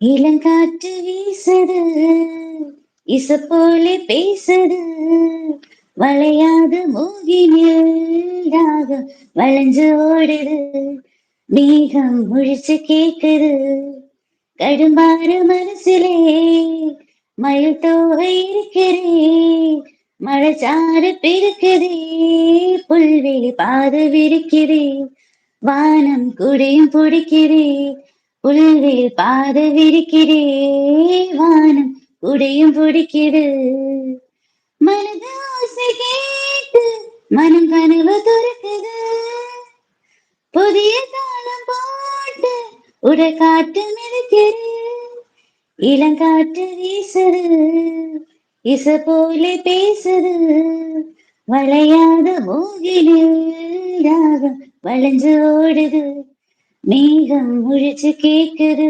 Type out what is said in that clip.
இளங்காற்று வீசுது, இசை போல பேசுது, வளையாத மூங்கினில் ராகம் வளைஞ்சு ஓடுது. மேகம் முழிச்சு கேக்குது, கடும்பார மனசிலே மயில் தோகை இருக்கிறே, மழைச்சாறு பெருக்குதே, புல்வெளி பாத விரிக்கிறே, வானம் குடையும் பிடிக்கிறே, புல்வெளி பாத விரிக்கிறே, வானம் குடையும் பிடிக்குது. மனது ஆசை கேட்டு மனம் கனவு துறக்குது, புதிய தாளம் போட்டு உடல் காட்டு மிதக்குது. இளங்காற்று வீசுது, இசை போல பேசுது, வளையாத மூங்கிலில் ராகம் வளைஞ்சு ஓடுது. மேகம் முழிச்சு கேக்குது.